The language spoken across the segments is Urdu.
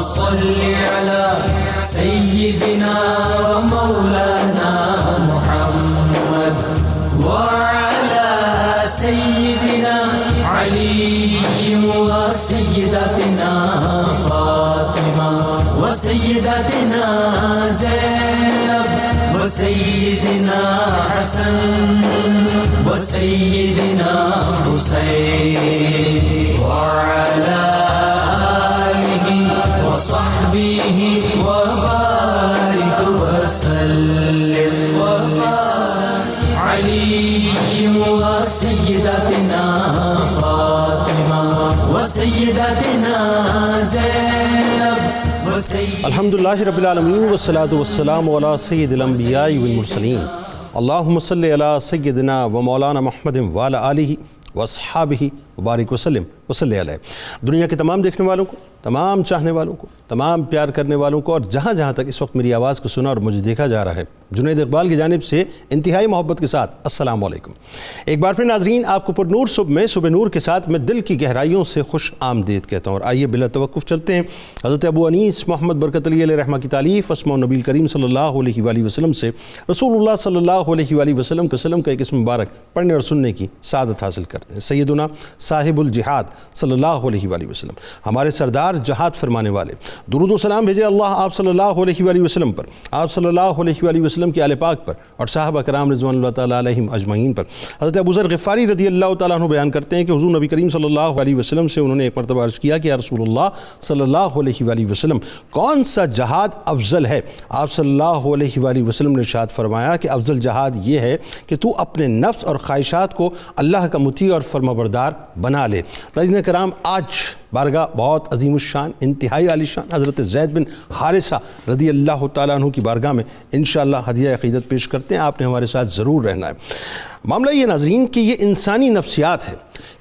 صل على سيدنا ومولانا محمد وعلى سيدنا علي وسيدتنا فاطمة وسيدتنا زينب وسيدنا حسن وسيدنا حسين وعلى آله وصحبه وبارك وسلم علي وسيدتنا فاطمة وسيدتنا زينب الحمدللہ رب العالمین والصلاة والسلام علی سید الانبیاء والمرسلین اللہم صلی علی سیدنا و مولانا محمد وعلی آلہ واصحابہ وبارک وسلم وصلی علیہ۔ دنیا کے تمام دیکھنے والوں کو، تمام چاہنے والوں کو، تمام پیار کرنے والوں کو، اور جہاں جہاں تک اس وقت میری آواز کو سنا اور مجھے دیکھا جا رہا ہے، جنید اقبال کی جانب سے انتہائی محبت کے ساتھ السلام علیکم۔ ایک بار پھر ناظرین، آپ کو پر نور صبح میں صبح نور کے ساتھ میں دل کی گہرائیوں سے خوش آمدید کہتا ہوں، اور آئیے بلا توقف چلتے ہیں حضرت ابو انیس محمد برکت علی علیہ رحمہ کی تالیف اسماء النبی کریم صلی اللہ علیہ وآلہ وسلم سے رسول اللہ صلی اللہ علیہ وآلہ وسلم کے سلم کا ایک اسم مبارک پڑھنے اور سننے کی سعادت حاصل کرتے ہیں۔ سیدنا صاحب الجہاد صلی اللہ علیہ وآلہ وسلم، ہمارے سردار جہاد فرمانے والے، درود و سلام بھیجے اللہ آپ صلی اللہ علیہ وآلہ وسلم پر، آپ صلی اللہ علیہ وآلہ وسلم کے آل پاک پر اور صحابہ کرام رضوان اللہ تعالیٰ علیہم اجمعین پر۔ حضرت ابو ذر غفاری رضی اللہ تعالیٰ عنہ بیان کرتے ہیں کہ حضور نبی کریم صلی اللہ علیہ وسلم سے انہوں نے ایک مرتبہ عرض کیا کہ یا رسول اللہ صلی اللہ علیہ وآلہ وسلم، کون سا جہاد افضل ہے؟ آپ صلی اللہ علیہ وآلہ وسلم نے ارشاد فرمایا کہ افضل جہاد یہ ہے کہ تو اپنے نفس اور خواہشات کو اللہ کا مطیع اور فرمانبردار بنا لے۔ ناظرین کرام، آج بارگاہ بہت عظیم الشان، انتہائی عالی شان حضرت زید بن حارثہ رضی اللہ تعالیٰ عنہ کی بارگاہ میں انشاءاللہ ہدیہ عقیدت پیش کرتے ہیں۔ آپ نے ہمارے ساتھ ضرور رہنا ہے۔ معاملہ یہ ناظرین کہ یہ انسانی نفسیات ہے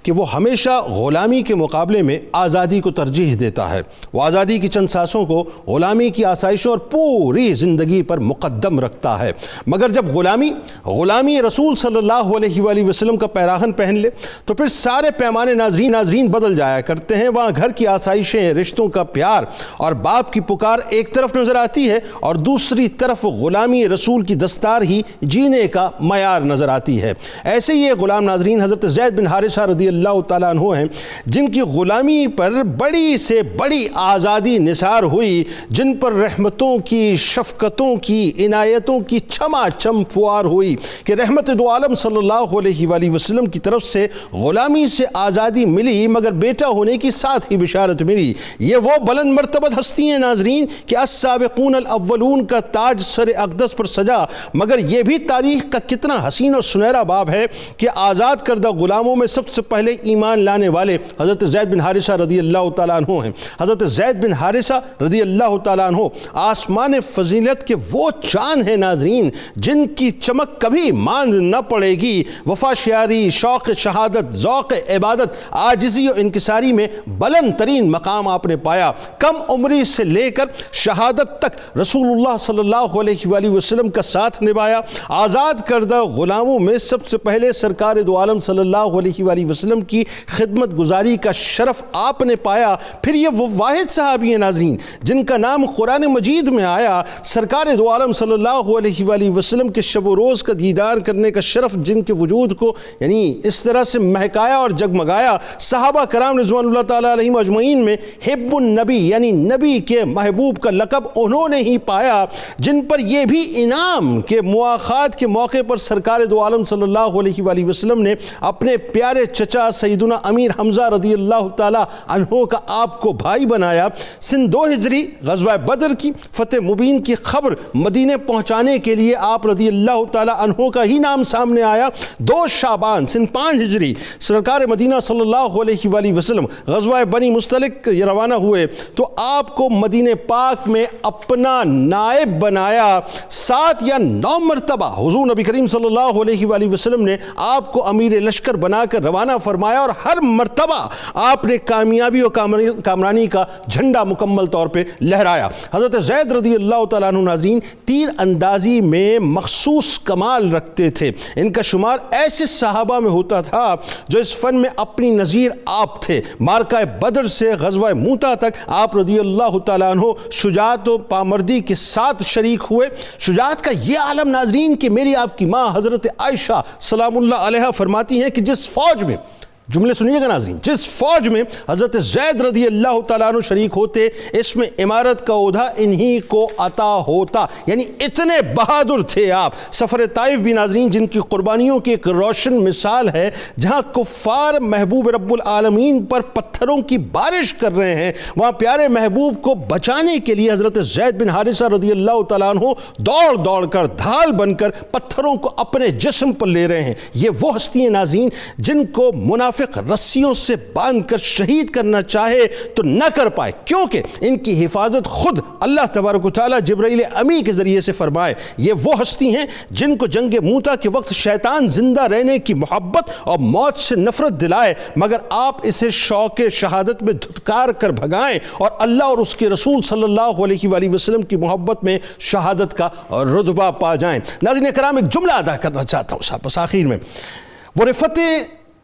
کہ وہ ہمیشہ غلامی کے مقابلے میں آزادی کو ترجیح دیتا ہے۔ وہ آزادی کی چند سانسوں کو غلامی کی آسائشوں اور پوری زندگی پر مقدم رکھتا ہے، مگر جب غلامی رسول صلی اللہ علیہ وآلہ وسلم کا پیراہن پہن لے تو پھر سارے پیمانے ناظرین بدل جایا کرتے ہیں۔ وہاں گھر کی آسائشیں، رشتوں کا پیار اور باپ کی پکار ایک طرف نظر آتی ہے، اور دوسری طرف غلامی رسول کی دستار ہی جینے کا معیار نظر آتی ہے۔ ایسے یہ غلام ناظرین حضرت زید بن حارثہ رضی اللہ تعالیٰ عنہ ہیں، جن کی غلامی پر بڑی سے بڑی آزادی نثار ہوئی، جن پر رحمتوں کی، شفقتوں کی، عنایتوں کی چھما چھم فوار ہوئی کہ رحمت دو عالم صلی اللہ علیہ وآلہ وسلم کی طرف سے غلامی سے آزادی ملی، مگر بیٹا ہونے کی ساتھ ہی بشارت ملی۔ یہ وہ بلند مرتبت ہستی ہیں ناظرین کہ السابقون الاولون کا تاج سر اقدس پر سجا، مگر یہ بھی تاریخ کا کتنا حسین اور سنہرا باب ہے کہ آزاد کردہ غلاموں میں سب سے پہلے ایمان لانے والے حضرت زید بن حارثہ رضی اللہ تعالیٰ عنہ ہیں۔ حضرت زید بن حارثہ رضی اللہ تعالیٰ عنہ آسمان فضیلت کے وہ چاند ہیں ناظرین جن کی چمک کبھی ماند نہ پڑے گی۔ وفا شیاری، شوق شہادت، ذوق عبادت، عاجزی و انکساری میں بلند ترین مقام آپ نے پایا۔ کم عمری سے لے کر شہادت تک رسول اللہ صلی اللہ علیہ وآلہ وسلم کا ساتھ نبھایا۔ آزاد کردہ غلاموں میں سب سے پہلے سرکار دو عالم صلی اللہ علیہ وآلہ وسلم کی خدمت گزاری کا شرف آپ نے پایا۔ پھر یہ وہ واحد صحابی ہیں ناظرین جن کا نام قرآن مجید میں آیا۔ سرکار دو عالم صلی اللہ علیہ وآلہ وسلم کے شب و روز کا دیدار کرنے کا شرف جن کے وجود کو اس طرح سے مہکایا اور جگمگایا۔ صحابہ کرام رضوان اللہ تعالیٰ علیہم اجمعین میں حب النبی نبی کے محبوب کا لقب انہوں نے ہی پایا، جن پر یہ بھی انعام کے مواخات کے موقع پر سرکار دو عالم صلی اللہ علیہ وآلہ وسلم نے اپنے پیارے چچا سیدنا امیر حمزہ رضی اللہ تعالیٰ عنہ کا آپ کو بھائی بنایا۔ سن 2 ہجری غزوہ بدر کی فتح مبین کی خبر مدینے پہنچانے کے لیے آپ رضی اللہ تعالیٰ عنہ کا ہی نام سامنے آیا۔ 2 شعبان سن 5 ہجری سرکار مدینہ صلی اللہ علیہ وآلہ وسلم غزوہ بنی مستلق روانہ ہوئے تو آپ کو مدینہ پاک میں اپنا نائب بنایا۔ 7 یا 9 مرتبہ حضور نبی کریم صلی اللہ علیہ وآلہ وسلم نے آپ کو امیر لشکر بنا کر روانہ روانہ فرمایا اور ہر مرتبہ آپ نے کامیابی اور کامرانی کا جھنڈا مکمل طور پہ لہرایا۔ حضرت زید رضی اللہ تعالیٰ عنہ ناظرین تیر اندازی میں مخصوص کمال رکھتے تھے۔ ان کا شمار ایسے صحابہ میں ہوتا تھا جو اس فن میں اپنی نظیر آپ تھے۔ مارکہ بدر سے غزوہ موتا تک آپ رضی اللہ تعالیٰ عنہ شجاعت و پامردی کے ساتھ شریک ہوئے۔ شجاعت کا یہ عالم ناظرین کہ میری آپ کی ماں حضرت عائشہ سلام اللہ علیہا فرماتی ہیں کہ جس فوج میں، جملے سنیے گا ناظرین، جس فوج میں حضرت زید رضی اللہ تعالیٰ عنہ شریک ہوتے اس میں امارت کا عہدہ انہی کو عطا ہوتا، یعنی اتنے بہادر تھے آپ۔ سفر طائف بھی ناظرین جن کی قربانیوں کی ایک روشن مثال ہے، جہاں کفار محبوب رب العالمین پر پتھروں کی بارش کر رہے ہیں، وہاں پیارے محبوب کو بچانے کے لیے حضرت زید بن حارثہ رضی اللہ تعالیٰ عنہ دوڑ دوڑ کر ڈھال بن کر پتھروں کو اپنے جسم پر لے رہے ہیں۔ یہ وہ ہستی ہیں ناظرین جن کو منافق رسیوں سے باندھ کر شہید کرنا چاہے تو نہ کر پائے، کیونکہ ان کی حفاظت خود اللہ تبارک و تعالیٰ جبرائیل امی کے ذریعے سے فرمائے۔ یہ وہ ہستی ہیں جن کو جنگ موتا کے وقت شیطان زندہ رہنے کی محبت اور موت سے نفرت دلائے، مگر آپ اسے شوق شہادت میں دھتکار کر بھگائیں اور اللہ اور اس کے رسول صلی اللہ علیہ وآلہ وسلم کی محبت میں شہادت کا رتبہ پا جائیں۔ ناظرین کرام ایک جملہ ادا کرنا چاہتا ہوں بس آخر میں، وہ رفت،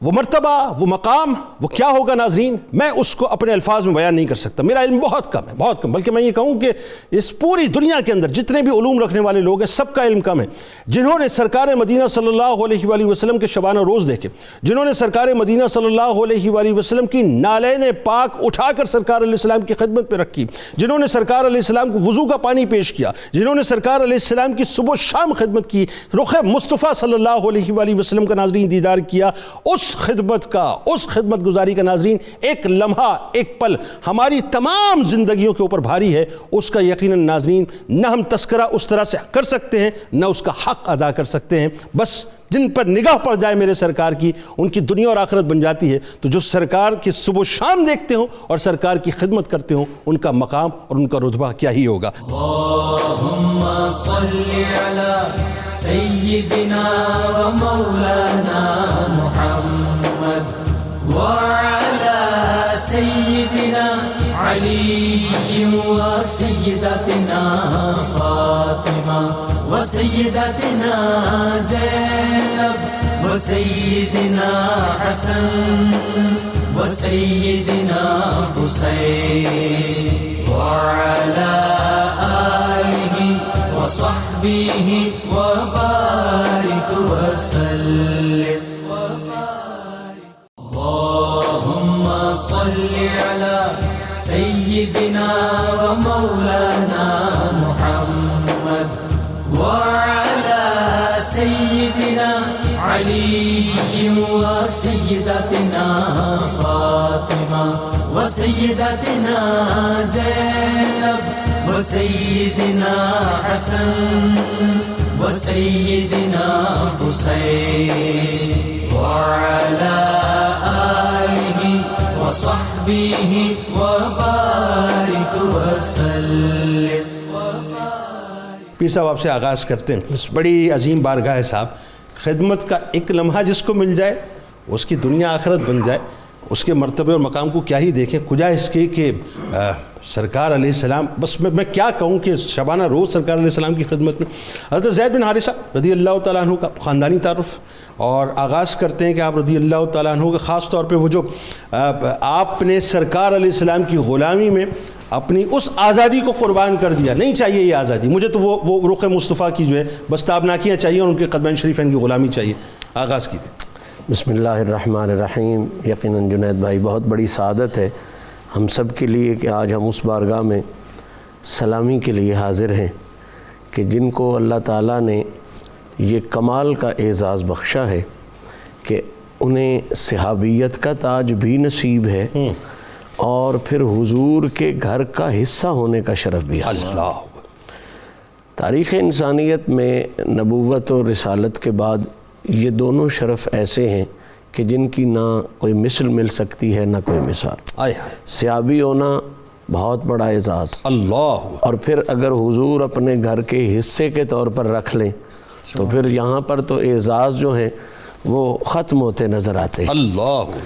وہ مرتبہ، وہ مقام، وہ کیا ہوگا ناظرین، میں اس کو اپنے الفاظ میں بیان نہیں کر سکتا، میرا علم بہت کم ہے، بہت کم، بلکہ میں یہ کہوں کہ اس پوری دنیا کے اندر جتنے بھی علوم رکھنے والے لوگ ہیں سب کا علم کم ہے۔ جنہوں نے سرکار مدینہ صلی اللہ علیہ وآلہ وسلم کے شبانہ روز دیکھے، جنہوں نے سرکار مدینہ صلی اللہ علیہ وآلہ وسلم کی نالین پاک اٹھا کر سرکار علیہ السلام کی خدمت میں رکھی، جنہوں نے سرکار علیہ السلام کو وضو کا پانی پیش کیا، جنہوں نے سرکار علیہ السلام کی صبح و شام خدمت کی، رخ مصطفیٰ صلی اللہ علیہ وآلہ وسلم کا ناظرین دیدار کیا، اس خدمت کا، اس خدمت گزاری کا ناظرین ایک لمحہ، ایک پل ہماری تمام زندگیوں کے اوپر بھاری ہے، اس کا یقیناً ناظرین نہ ہم تذکرہ اس طرح سے کر سکتے ہیں نہ اس کا حق ادا کر سکتے ہیں۔ بس جن پر نگاہ پڑ جائے میرے سرکار کی، ان کی دنیا اور آخرت بن جاتی ہے۔ تو جو سرکار کی صبح و شام دیکھتے ہوں اور سرکار کی خدمت کرتے ہوں، ان کا مقام اور ان کا رتبہ کیا ہی ہوگا۔ اللہم صلی علی سیدنا و مولانا محمد وعلى سيدنا علي وسيدتنا فاطمة وسيدتنا زينب وسيدنا حسن وسيدنا حسين وعلى آله وصحبه وبارك وسلم۔ اللهم صل على سيدنا ومولانا محمد وعلى سيدنا علي وسيدتنا فاطمة وسيدتنا زينب وسيدنا حسن وسيدنا حسين وعلى آله وصحبه وبارك وسلم۔ پیر صاحب آپ سے آغاز کرتے ہیں، اس بڑی عظیم بارگاہ ہے صاحب، خدمت کا ایک لمحہ جس کو مل جائے اس کی دنیا آخرت بن جائے، اس کے مرتبے اور مقام کو کیا ہی دیکھیں، کجا اس کے کہ سرکار علیہ السلام، بس میں کیا کہوں کہ شبانہ روز سرکار علیہ السلام کی خدمت میں حضرت زید بن حارثہ رضی اللہ تعالیٰ عنہ کا خاندانی تعارف، اور آغاز کرتے ہیں کہ آپ رضی اللہ تعالیٰ عنہ کا خاص طور پہ وہ جو آپ نے سرکار علیہ السلام کی غلامی میں اپنی اس آزادی کو قربان کر دیا، نہیں چاہیے یہ آزادی مجھے، تو وہ رخ مصطفیٰ کی جو ہے بس تابناکیاں چاہیے اور ان کے قدمین شریفین کی غلامی چاہیے۔ آغاز کیجیے۔ بسم اللہ الرحمن الرحیم۔ یقیناً جنید بھائی بہت بڑی سعادت ہے ہم سب کے لیے کہ آج ہم اس بارگاہ میں سلامی کے لیے حاضر ہیں کہ جن کو اللہ تعالیٰ نے یہ کمال کا اعزاز بخشا ہے کہ انہیں صحابیت کا تاج بھی نصیب ہے اور پھر حضور کے گھر کا حصہ ہونے کا شرف بھی حاصل۔ اللہ تاریخ انسانیت میں نبوت اور رسالت کے بعد یہ دونوں شرف ایسے ہیں کہ جن کی نہ کوئی مثل مل سکتی ہے نہ کوئی مثال۔ آئے صحابی ہونا بہت بڑا اعزاز، اللہ، اور پھر اگر حضور اپنے گھر کے حصے کے طور پر رکھ لیں تو پھر یہاں پر تو اعزاز جو ہیں وہ ختم ہوتے نظر آتے ہیں۔ اللہ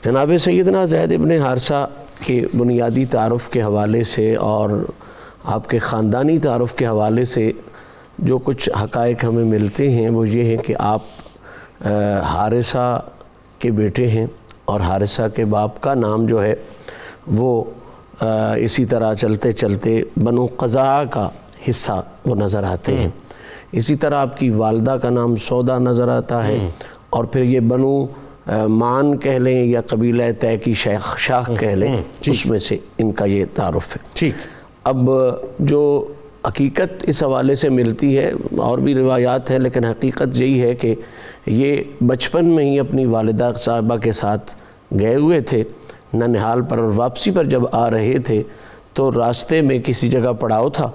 جناب سیدنا زید ابن حارثہ کے بنیادی تعارف کے حوالے سے اور آپ کے خاندانی تعارف کے حوالے سے جو کچھ حقائق ہمیں ملتے ہیں وہ یہ ہیں کہ آپ حارثہ کے بیٹے ہیں، اور حارثہ کے باپ کا نام جو ہے وہ اسی طرح چلتے چلتے بنو قزاعہ کا حصہ وہ نظر آتے ہیں۔ اسی طرح آپ کی والدہ کا نام سودا نظر آتا ہے، اور پھر یہ بنو معن کہہ لیں یا قبیلہ طے کی شاخ کہہ لیں، اس میں سے ان کا یہ تعارف ہے۔ ٹھیک۔ اب جو حقیقت اس حوالے سے ملتی ہے، اور بھی روایات ہیں، لیکن حقیقت یہی ہے کہ یہ بچپن میں ہی اپنی والدہ صاحبہ کے ساتھ گئے ہوئے تھے ننہال پر، اور واپسی پر جب آ رہے تھے تو راستے میں کسی جگہ پڑاؤ تھا،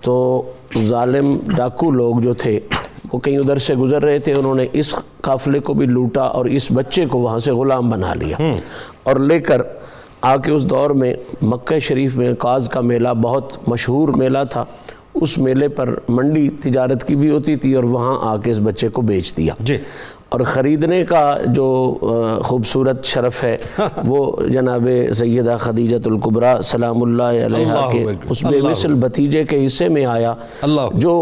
تو ظالم ڈاکو لوگ جو تھے وہ کہیں ادھر سے گزر رہے تھے، انہوں نے اس قافلے کو بھی لوٹا اور اس بچے کو وہاں سے غلام بنا لیا اور لے کر آ کے اس دور میں مکہ شریف میں قاز کا میلہ بہت مشہور میلہ تھا، اس میلے پر منڈی تجارت کی بھی ہوتی تھی، اور وہاں آ کے اس بچے کو بیچ دیا۔ جی۔ اور خریدنے کا جو خوبصورت شرف ہے وہ جناب سیدہ خدیجۃ الکبریٰ سلام اللہ علیہا کے اس بے مثل بھتیجے کے حصے میں آیا، جو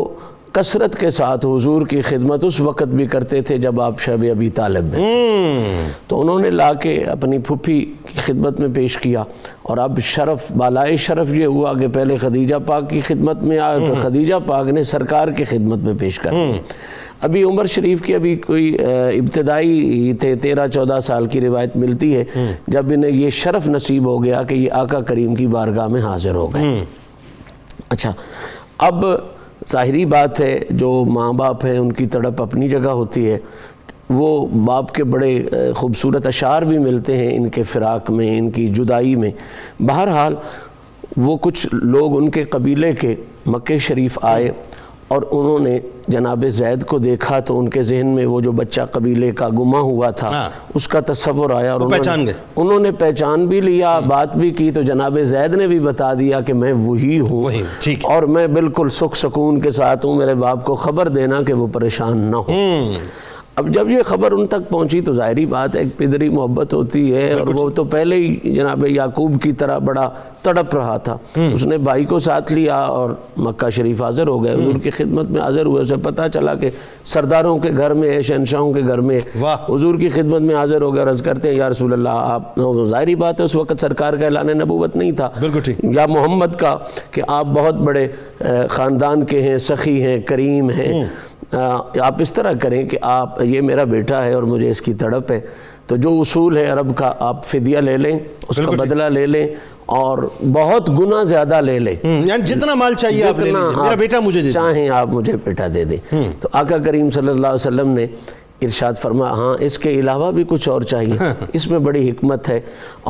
کثرت کے ساتھ حضور کی خدمت اس وقت بھی کرتے تھے جب آپ شب ابی طالب میں تھے، تو انہوں نے لا کے اپنی پھوپھی کی خدمت میں پیش کیا، اور اب شرف بالائے شرف یہ ہوا کہ پہلے خدیجہ پاک کی خدمت میں آیا، تو خدیجہ پاک نے سرکار کی خدمت میں پیش کر دیا۔ ابھی عمر شریف کی ابھی کوئی ابتدائی تھے، 13-14 سال کی روایت ملتی ہے جب انہیں یہ شرف نصیب ہو گیا کہ یہ آقا کریم کی بارگاہ میں حاضر ہو گئے۔ اچھا، اب ظاہری بات ہے جو ماں باپ ہیں ان کی تڑپ اپنی جگہ ہوتی ہے، وہ باپ کے بڑے خوبصورت اشعار بھی ملتے ہیں ان کے فراق میں، ان کی جدائی میں۔ بہرحال وہ کچھ لوگ ان کے قبیلے کے مکہ شریف آئے، اور انہوں نے جناب زید کو دیکھا تو ان کے ذہن میں وہ جو بچہ قبیلے کا گما ہوا تھا اس کا تصور آیا، اور انہوں نے پہچان بھی لیا، بات بھی کی، تو جناب زید نے بھی بتا دیا کہ میں وہی ہوں، اور میں بالکل سکھ سکون کے ساتھ ہوں، میرے باپ کو خبر دینا کہ وہ پریشان نہ ہو۔ اب جب یہ خبر ان تک پہنچی تو ظاہری بات ہے ایک پدری محبت ہوتی ہے، اور وہ تو پہلے ہی جناب یعقوب کی طرح بڑا تڑپ رہا تھا، اس نے بھائی کو ساتھ لیا اور مکہ شریف حاضر ہو گئے، حضور کی خدمت میں حاضر ہوئے۔ اسے پتہ چلا کہ سرداروں کے گھر میں ہے، شہنشاہوں کے گھر میں، حضور کی خدمت میں حاضر ہو گئے، عرض کرتے ہیں یا رسول اللہ آپ، ظاہری بات ہے اس وقت سرکار کا اعلان نبوت نہیں تھا یا محمد کا کہ آپ بہت بڑے خاندان کے ہیں، سخی ہیں، کریم ہیں، آپ اس طرح کریں کہ آپ، یہ میرا بیٹا ہے اور مجھے اس کی تڑپ ہے، تو جو اصول ہے عرب کا آپ فدیہ لے لیں، اس کا بدلہ لے لیں، اور بہت گنا زیادہ لے لیں، یعنی جتنا مال چاہیے آپ لے لیجئے، میرا بیٹا مجھے دے دیں، چاہیں آپ مجھے بیٹا دے دیں۔ تو آقا کریم صلی اللہ علیہ وسلم نے ارشاد فرمایا ہاں اس کے علاوہ بھی کچھ اور چاہیے، اس میں بڑی حکمت ہے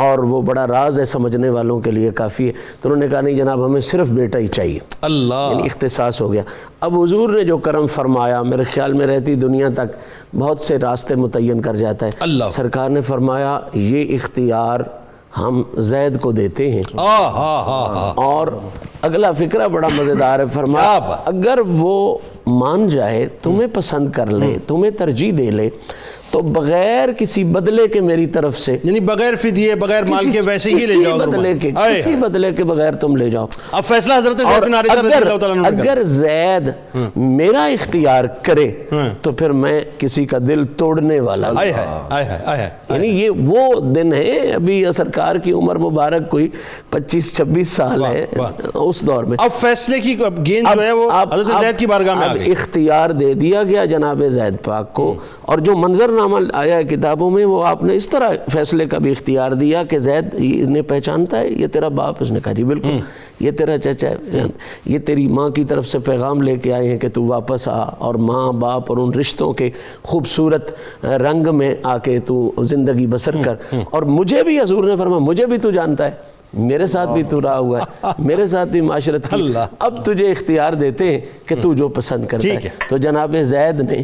اور وہ بڑا راز ہے، سمجھنے والوں کے لیے کافی ہے۔ تو انہوں نے کہا نہیں جناب ہمیں صرف بیٹا ہی چاہیے، اللہ، یعنی اختصاص ہو گیا۔ اب حضور نے جو کرم فرمایا میرے خیال میں رہتی دنیا تک بہت سے راستے متعین کر جاتا ہے۔ سرکار نے فرمایا یہ اختیار ہم زید کو دیتے ہیں، اور اگلا فکرہ بڑا مزیدار ہے، فرمایا اگر وہ مان جائے، تمہیں پسند کر لے، تمہیں ترجیح دے لے، تو بغیر کسی بدلے کے میری طرف سے، یعنی بغیر فدیے، بغیر مال کے، ویسے ہی لے جاؤ، کسی بدلے کے بغیر تم لے جاؤ۔ اب فیصلہ حضرت زید بن حارثہ رضی اللہ تعالیٰ عنہ نے اگر زید میرا اختیار کرے تو پھر میں کسی کا دل توڑنے والا نہیں، یعنی یہ وہ دن ہے، ابھی سرکار کی عمر مبارک کوئی 25-26 سال ہے اس دور میں۔ اب فیصلے کی گیند جو ہے وہ حضرت زید کی بارگاہ میں آ گئی، اختیار دے دیا گیا جناب زید پاک کو، اور جو منظر نامہ آیا ہے کتابوں میں وہ آپ نے اس طرح فیصلے کا بھی اختیار دیا کہ زید نے پہچانتا ہے یہ تیرا باپ، اس نے کہا جی بالکل یہ تیرا چچا ہے، یہ تیری ماں کی طرف سے پیغام لے کے آئے ہیں کہ تو واپس آ، اور ماں باپ اور ان رشتوں کے خوبصورت رنگ میں آ کے تو زندگی بسر کر، اور مجھے بھی حضور نے فرمایا مجھے بھی تو جانتا ہے، میرے ساتھ بھی تو رہا ہوا ہے، میرے ساتھ بھی معاشرت کی، اب تجھے اختیار دیتے ہیں کہ تو جو پسند کرتا ہے۔ تو جناب زید نے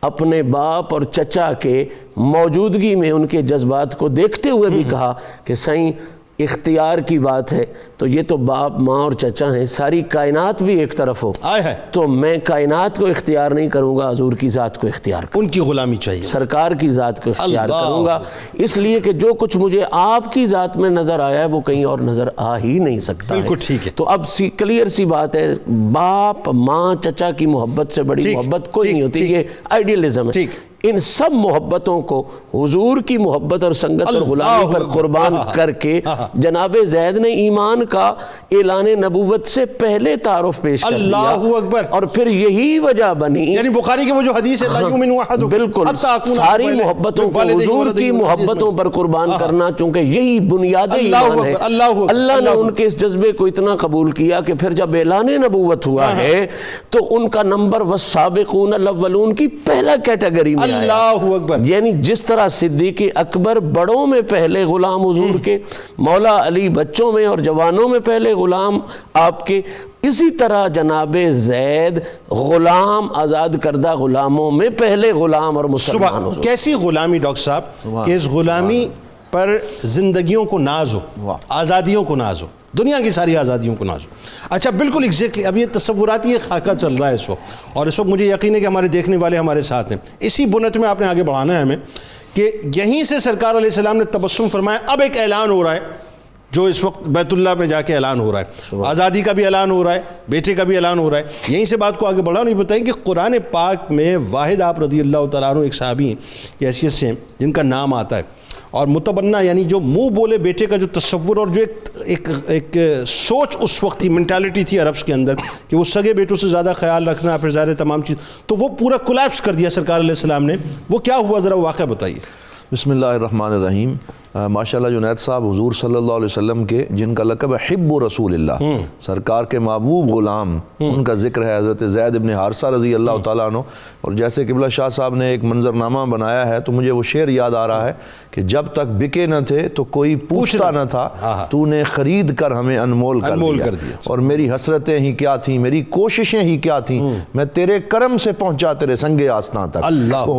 اپنے باپ اور چچا کے موجودگی میں ان کے جذبات کو دیکھتے ہوئے بھی کہا کہ سائیں اختیار کی بات ہے تو یہ تو باپ ماں اور چچا ہیں، ساری کائنات بھی ایک طرف ہو ہے تو میں کائنات کو اختیار نہیں کروں گا، حضور کی ذات کو اختیار کروں، ان کی غلامی چاہیے، سرکار کی ذات کو اختیار اللہ کروں گا، اس لیے کہ جو کچھ مجھے آپ کی ذات میں نظر آیا ہے وہ کہیں اور نظر آ ہی نہیں سکتا ہے۔ بالکل ٹھیک ہے۔ تو اب کلیئر سی بات ہے، باپ ماں چچا کی محبت سے بڑی محبت کوئی نہیں ہوتی، یہ آئیڈیلزم ہے۔ ان سب محبتوں کو حضور کی محبت اور سنگت اور غلامی پر قربان کر کے جناب زید نے ایمان کا اعلان نبوت سے پہلے تعارف پیش کر دیا، اللہ اکبر، اور پھر یہی وجہ بنی، یعنی بخاری کی وہ جو حدیث ہے لا یؤمن احدکم، بالکل ساری محبتوں کو حضور کی محبتوں پر قربان کرنا، چونکہ یہی بنیاد ایمان ہے۔ اللہ نے ان کے اس جذبے کو اتنا قبول کیا کہ پھر جب اعلان نبوت ہوا ہے تو ان کا نمبر والسابقون الاولون کی پہلا کیٹیگری میں، اللہ اکبر، یعنی جس طرح صدیق اکبر بڑوں میں پہلے غلام حضور کے، مولا علی بچوں میں اور جوانوں میں پہلے غلام آپ کے، اسی طرح جناب زید غلام آزاد کردہ غلاموں میں پہلے غلام اور مسلمان حضور۔ کیسی غلامی ڈاکٹر صاحب کہ اس غلامی پر زندگیوں کو ناز ہو، آزادیوں کو ناز ہو، دنیا کی ساری آزادیوں کو ناز ہو۔ اچھا بالکل ایگزیکٹلی، اب یہ تصوراتی یہ خاکہ چل رہا ہے اس وقت، اور اس وقت مجھے یقین ہے کہ ہمارے دیکھنے والے ہمارے ساتھ ہیں، اسی بنت میں آپ نے آگے بڑھانا ہے ہمیں کہ یہیں سے سرکار علیہ السلام نے تبسم فرمایا، اب ایک اعلان ہو رہا ہے جو اس وقت بیت اللہ میں جا کے اعلان ہو رہا ہے، آزادی کا بھی اعلان ہو رہا ہے، بیٹے کا بھی اعلان ہو رہا ہے۔ یہیں سے بات کو آگے بڑھا اور یہ بتائیں کہ قرآن پاک میں واحد آپ رضی اللہ تعالیٰ عنہ ایک صحابی کی حیثیت سے ہیں جن کا نام آتا ہے، اور متبنہ یعنی جو منہ بولے بیٹے کا جو تصور اور جو ایک سوچ اس وقت تھی، مینٹالٹی تھی عربس کے اندر کہ وہ سگے بیٹوں سے زیادہ خیال رکھنا، پھر ظاہر تمام چیز، تو وہ پورا کولیپس کر دیا سرکار علیہ السلام نے۔ وہ کیا ہوا ذرا واقعہ بتائیے۔ بسم اللہ الرحمن الرحیم۔ ماشاءاللہ جنید صاحب حضور صلی اللہ علیہ وسلم کے جن کا لقب ہے حب رسول اللہ، سرکار کے محبوب غلام، ان کا ذکر ہے حضرت زید ابن حارثہ رضی اللہ تعالیٰ عنہ۔ اور جیسے قبلہ شاہ صاحب نے ایک منظرنامہ بنایا ہے تو مجھے وہ شعر یاد آ رہا ہے کہ جب تک بکے نہ تھے تو کوئی پوچھتا نہ تھا، تو نے خرید کر ہمیں انمول کر دیا، اور میری حسرتیں ہی کیا تھیں، میری کوششیں ہی کیا تھیں، میں تیرے کرم سے پہنچا تیرے سنگ آستاں تک۔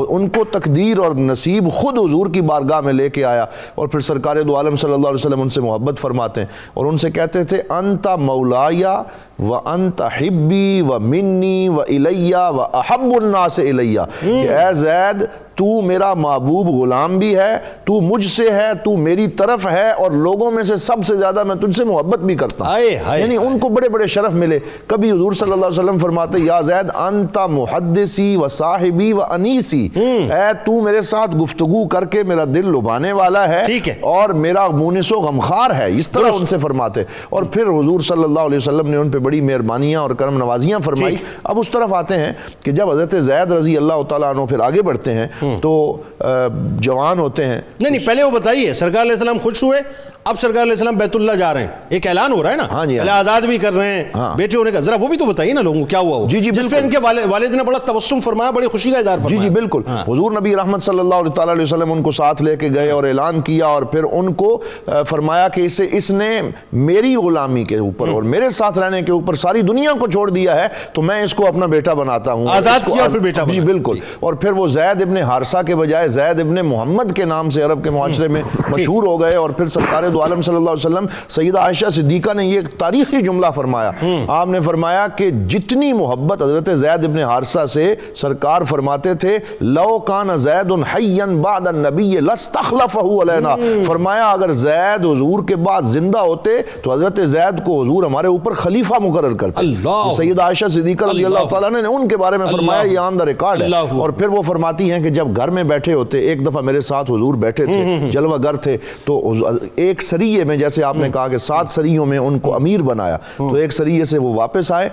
ان کو تقدیر اور نصیب خود حضور کی بارگاہ میں لے کے آیا، اور پھر سرکار دو عالم صلی اللہ علیہ وسلم ان سے محبت فرماتے ہیں اور ان سے کہتے تھے انت مولایا و انت حبی و منی و الیہ و احب الناس الیہ، کہ اے زید تو میرا محبوب غلام بھی ہے، تو مجھ سے ہے، تو میری طرف ہے، اور لوگوں میں سے سب سے زیادہ میں تجھ سے محبت بھی کرتا ہوں۔ یعنی ان کو بڑے بڑے شرف ملے۔ کبھی حضور صلی اللہ علیہ وسلم فرماتے یا زید انت محدثی و صاحبی و انیسی، اے تو میرے ساتھ گفتگو کر کے میرا دل لبھانے والا ہے اور میرا مونس و غمخوار ہے، اس طرح ان سے فرماتے۔ اور پھر حضور صلی اللہ علیہ وسلم نے ان پہ بڑی مہربانیاں اور کرم نوازیاں فرمائی۔ اب اس طرف آتے ہیں کہ جب حضرت زید رضی اللہ تعالیٰ عنہ پھر آگے بڑھتے ہیں تو جوان ہوتے ہیں۔ نہیں پہلے وہ بتائیے، سرکار علیہ السلام خوش ہوئے، اب سرکار علیہ السلام بیت اللہ جا رہے ہیں، ایک اعلان ہو رہا ہے نا، پہلے آزاد بھی کر رہے ہیں، بیٹے ہونے کا، ذرا وہ بھی تو بتائیے نا لوگوں کو کیا ہوا ہو جس پہ ان کے والد نے بڑا تبسم فرمایا، بڑی خوشی کا اظہار فرمایا۔ جی بالکل، حضور نبی رحمت صلی اللہ علیہ وسلم ان کو ساتھ لے کے گئے اور اعلان کیا، اور پھر ان کو فرمایا کہ اس نے میری غلامی کے اوپر اور میرے ساتھ رہنے کے اوپر ساری دنیا کو چھوڑ دیا ہے، تو میں اس کو اپنا بیٹا بناتا ہوں، آزاد کیا اور پھر بیٹا بنا۔ جی بالکل، اور پھر وہ زید ابن حارثہ کے بجائے زید ابن محمد کے نام سے عرب کے معاشرے میں مشہور ہو گئے۔ اور پھر سرکار دو عالم صلی اللہ علیہ وسلم سیدہ عائشہ صدیقہ نے یہ تاریخی جملہ فرمایا، آپ نے فرمایا کہ جتنی محبت حضرت زید ابن حارثہ سے سرکار فرماتے تھے لو کان زید حیا بعد النبی لاستخلفہ علینا، فرمایا اگر زید حضور کے بعد زندہ ہوتے تو حضرت زید کو حضور ہمارے اوپر خلیفہ مقرر کرتے۔ سیدہ عائشہ صدیقہ رضی اللہ تعالیٰ نے ان کے بارے میں فرمایا، یہ آن دا ریکارڈ ہے۔ اور پھر وہ فرماتی ہیں کہ جب گھر میں بیٹھے ہوتے، ایک دفعہ میرے ساتھ حضور بیٹھے تھے، جلوہ گر تھے، تو ایک سریے میں، جیسے آپ نے کہا کہ 7 سریوں میں ان کو امیر بنایا، تو ایک سریے سے وہ واپس آئے،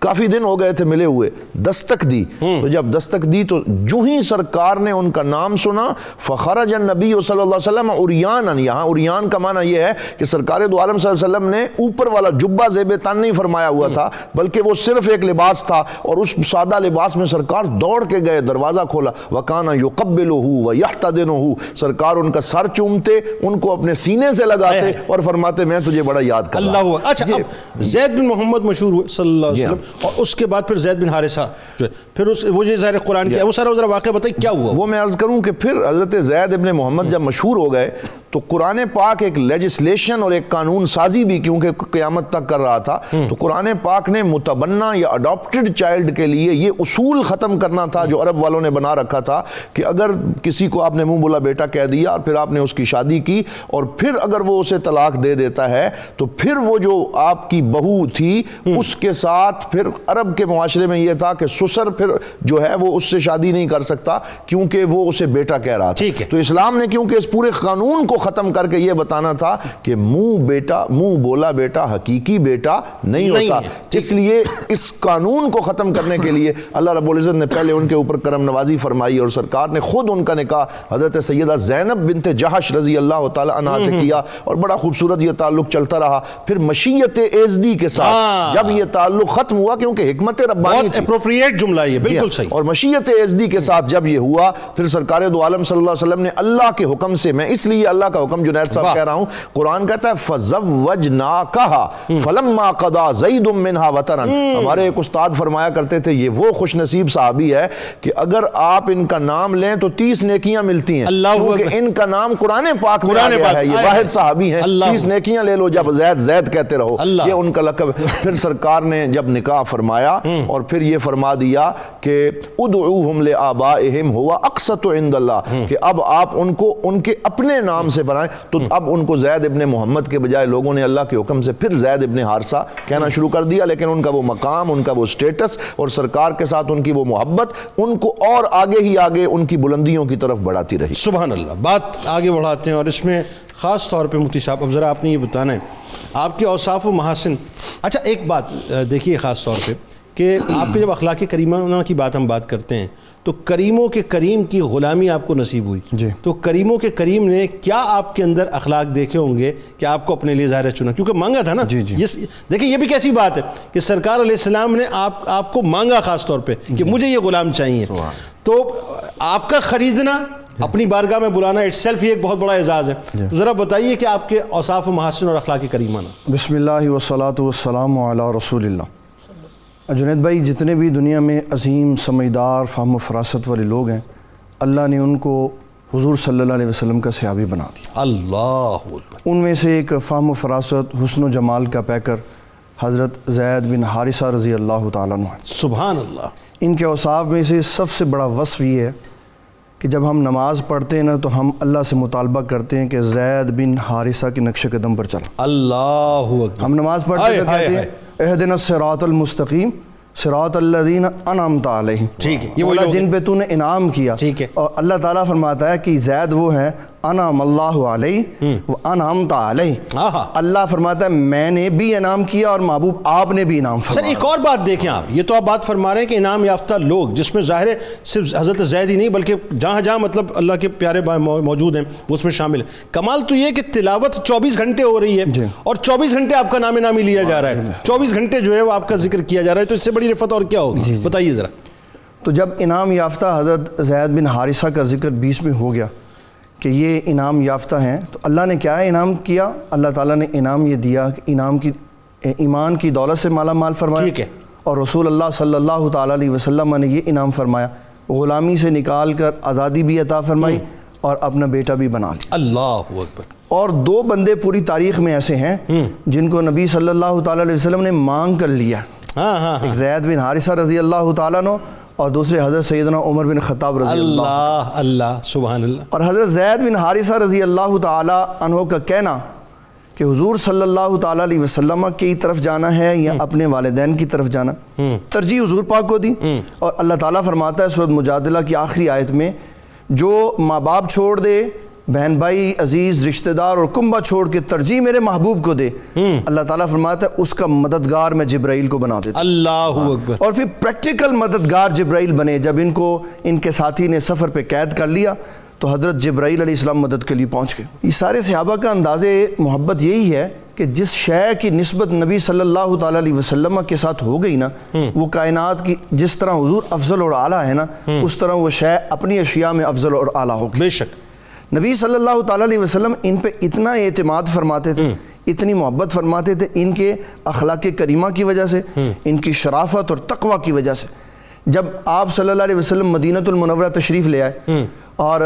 کافی دن ہو گئے تھے ملے ہوئے، دستک دی، تو جب دستک دی تو جو ہی سرکار نے ان کا نام سنا فخرج النبی صلی اللہ علیہ وسلم عریانا، یہاں عریان کا معنی یہ ہے کہ سرکار دو عالم صلی اللہ علیہ وسلم نے اوپر والا جبہ زیب تن نہیں فرمایا ہوا تھا، بلکہ وہ صرف ایک لباس تھا، اور اس سادہ لباس میں سرکار دوڑ کے گئے، دروازہ کھولا، وَكَانَ يُقَبِّلُهُ وَيَحْتَدِنُهُ، سرکار ان کا سر چومتے، ان کو اپنے سینے سے لگاتے اور فرماتے میں تجھے بڑا یاد کر رہا ہوں۔ اچھا اب زید بن محمد مشہور ہوئے صلی اللہ علیہ وسلم، اور اس کے بعد پھر زید بن حارثہ جو ہے پھر وہ جو ظاہر قرآن کیا وہ سارا ذرا واقعہ بتائیے کیا ہوا؟ وہ میں عرض کروں کہ پھر حضرت زید ابن محمد جب مشہور ہو گئے تو قرآن پاک ایک لیجسلیشن اور ایک قانون سازی بھی کیونکہ قیامت تک کر رہا تھا، تو قرآن پاک نے متبنہ یا اڈاپٹڈ چائلڈ کے لیے یہ اصول ختم کرنا تھا جو عرب والوں نے بنا رکھا تھا کہ اگر کسی کو آپ نے منہ بولا بیٹا کہہ دیا اور پھر آپ نے اس کی شادی کی اور پھر اگر وہ اسے طلاق دے دیتا ہے تو پھر وہ جو آپ کی بہو تھی اس کے ساتھ پھر عرب کے معاشرے میں یہ تھا کہ سسر پھر جو ہے وہ اس سے شادی نہیں کر سکتا کیونکہ وہ اسے بیٹا کہہ رہا تھا۔ تو اسلام نے کیونکہ اس پورے قانون کو ختم کر کے یہ بتانا تھا کہ منہ بولا بیٹا حقیقی بیٹا نہیں ہوتا، اس لیے اس قانون کو ختم کرنے کے لیے اللہ رب العزت نے پہلے ان کے اوپر کرم نوازی فرمائی اور سرکار نے خود ان کا نکاح حضرت سیدہ زینب بنت جہش رضی اللہ تعالی عنہا سے کیا اور بڑا خوبصورت یہ تعلق چلتا رہا۔ پھر مشیت ایزدی کے ساتھ جب یہ تعلق ختم ہوا کیونکہ حکمت ربانی تھی، اپروپریٹ جملہ یہ بالکل صحیح، اور مشیت ایزدی کے ساتھ جب یہ ہوا پھر سرکار دو عالم صلی اللہ علیہ وسلم نے اللہ کے حکم سے، میں اس لیے اللہ کا حکم جنید صاحب کہہ رہا ہوں، قرآن کہتا ہے فَزَوَّجْنَاكَهَا فَلَمَّا قَضَى زَيْدٌ مِّنْهَا وَطَرًا۔ ہمارے ایک استاد فرمایا کرتے تھے یہ وہ خوش نصیب صحابی ہے کہ اگر آپ ان کا نام لیں تو 30 نیکیاں ملتی ہیں، کیونکہ ان کا نام قرآن پاک میں آیا ہے، یہ واحد صحابی ہیں، 30 نیکیاں لے لو جب زید کہتے رہو، یہ ان کا لقب۔ پھر سرکار نے جب نکاح فرمایا اور پھر یہ فرما دیا کہ ادعوہم لآبائہم ہوا اقسط عند اللہ، کہ اب آپ ان کو ان کے اپنے نام سے بنائیں، تو اب ان کو زید ابن محمد کے بجائے لوگوں نے اللہ کے حکم سے پھر زید ابن حارثہ کہنا شروع کر دیا، لیکن ان کا وہ مقام، ان کا وہ سٹیٹس اور سرکار کے ساتھ ان کی وہ محبت ان کو اور آگے ہی آگے ان کی بلندیوں کی طرف بڑھاتی رہی۔ سبحان اللہ، بات آگے بڑھاتے ہیں اور اس میں خاص طور پہ مفتی صاحب اب ذرا آپ نے یہ بتانا ہے آپ کے اوصاف و محاسن۔ اچھا ایک بات دیکھیے خاص طور پہ کہ آپ کے جب اخلاق کریمہ کی بات ہم بات کرتے ہیں تو کریموں کے کریم کی غلامی آپ کو نصیب ہوئی جی، تو کریموں کے کریم نے کیا آپ کے اندر اخلاق دیکھے ہوں گے کہ آپ کو اپنے لیے ظاہر چنا، کیونکہ مانگا تھا نا۔ جی جی، دیکھیں یہ بھی کیسی بات ہے کہ سرکار علیہ السلام نے آپ کو مانگا خاص طور پہ کہ مجھے یہ غلام چاہیے، تو آپ کا خریدنا اپنی بارگاہ میں بلانا اٹ سیلف یہ ایک بہت بڑا اعزاز ہے۔ ذرا بتائیے کہ آپ کے اوصاف و محاسن اور اخلاق کریمانہ۔ بسم اللہ والصلاۃ والسلام علی رسول اللہ۔ جنید بھائی جتنے بھی دنیا میں عظیم سمجھدار فہم و فراست والے لوگ ہیں اللہ نے ان کو حضور صلی اللہ علیہ وسلم کا صحابی بنا دیا۔ اللہ اکبر۔ ان میں سے ایک فہم و فراست حسن و جمال کا پیکر حضرت زید بن حارثہ رضی اللہ تعالیٰ عنہ ہے۔ سبحان اللہ۔ ان کے اوصاف میں سے سب سے بڑا وصف یہ ہے کہ جب ہم نماز پڑھتے ہیں نا تو ہم اللہ سے مطالبہ کرتے ہیں کہ زید بن حارثہ کے نقش قدم پر چلا۔ اللہ اکبر۔ ہم نماز پڑھتے ہیں کہتے ہیں اہدنا الصراط المستقیم صراط الذین انعمت علیہم، ٹھیک ہے، یہ جن پہ تو نے انعام کیا۔ ٹھیک ہے، اور اللہ تعالیٰ فرماتا ہے کہ زید وہ ہیں انعم اللہ علیہ وانعمت علیہ، اللہ فرماتا ہے میں نے بھی انعام کیا اور محبوب آپ نے بھی انعام فرمایا۔ سر ایک اور بات دیکھیں آپ، یہ تو آپ بات فرما رہے ہیں کہ انعام یافتہ لوگ جس میں ظاہر ہے صرف حضرت زید ہی نہیں بلکہ جہاں جہاں مطلب اللہ کے پیارے موجود ہیں وہ اس میں شامل ہیں۔ کمال تو یہ کہ تلاوت 24 گھنٹے ہو رہی ہے اور 24 گھنٹے آپ کا نام نامی لیا جا رہا ہے، 24 گھنٹے جو ہے وہ آپ کا ذکر کیا جا رہا ہے، تو اس سے بڑی رفعت اور کیا ہوگی؟ بتائیے ذرا۔ تو جب انعام یافتہ حضرت زید بن حارثہ کا ذکر بیچ میں ہو گیا کہ یہ انعام یافتہ ہیں، تو اللہ نے کیا انعام کیا؟ اللہ تعالیٰ نے انعام یہ دیا کہ انعام کی ایمان کی دولت سے مالا مال فرمایا، ٹھیک ہے، اور رسول اللہ صلی اللہ تعالیٰ علیہ وسلم نے یہ انعام فرمایا غلامی سے نکال کر آزادی بھی عطا فرمائی اور اپنا بیٹا بھی بنا لیا۔ اللہ اکبر۔ اور دو بندے پوری تاریخ میں ایسے ہیں جن کو نبی صلی اللہ تعالیٰ علیہ وسلم نے مانگ کر لیا، ایک زید بن حارثہ رضی اللہ تعالیٰ عنہ اور دوسرے حضرت سیدنا عمر بن خطاب رضی اللہ سبحان اللہ۔ اور حضرت زید بن حارثہ رضی اللہ تعالیٰ عنہ کا کہنا کہ حضور صلی اللہ تعالیٰ علیہ وسلم کی طرف جانا ہے یا اپنے والدین کی طرف جانا، ترجیح حضور پاک کو دی، اور اللہ تعالیٰ فرماتا ہے سورۃ مجادلہ کی آخری آیت میں جو ماں باپ چھوڑ دے، بہن بھائی عزیز رشتہ دار اور کنبہ چھوڑ کے ترجیح میرے محبوب کو دے، اللہ تعالیٰ فرماتا ہے اس کا مددگار میں جبرائیل کو بنا دیتا۔ اللہ اکبر۔ اور پھر پریکٹیکل مددگار جبرائیل بنے، جب ان کو ان کے ساتھی نے سفر پہ قید کر لیا تو حضرت جبرائیل علیہ السلام مدد کے لیے پہنچ گئے۔ یہ سارے صحابہ کا انداز محبت یہی ہے کہ جس شے کی نسبت نبی صلی اللہ تعالیٰ علیہ وسلم کے ساتھ ہو گئی نا، وہ کائنات کی جس طرح حضور افضل اور اعلیٰ ہے نا، اس طرح وہ شے اپنی اشیاء میں افضل اور اعلیٰ ہوگی۔ بے شک نبی صلی اللہ تعالیٰ علیہ وسلم ان پہ اتنا اعتماد فرماتے تھے، اتنی محبت فرماتے تھے ان کے اخلاق کریمہ کی وجہ سے، ان کی شرافت اور تقوی کی وجہ سے۔ جب آپ صلی اللہ علیہ وسلم مدینۃ المنورہ تشریف لے آئے اور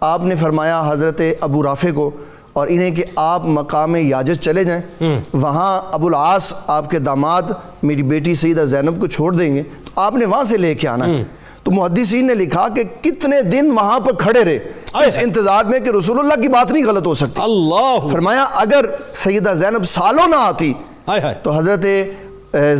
آپ نے فرمایا حضرت ابو رافع کو اور انہیں کہ آپ مقام یاجج چلے جائیں، وہاں ابو العاص آپ کے داماد میری بیٹی سیدہ زینب کو چھوڑ دیں گے، تو آپ نے وہاں سے لے کے آنا ہے۔ تو محدثین نے لکھا کہ کتنے دن وہاں پر کھڑے رہے اس انتظار میں کہ رسول اللہ کی بات نہیں غلط ہو سکتی۔ اللہ فرمایا اگر سیدہ زینب سالوں نہ آتی تو حضرت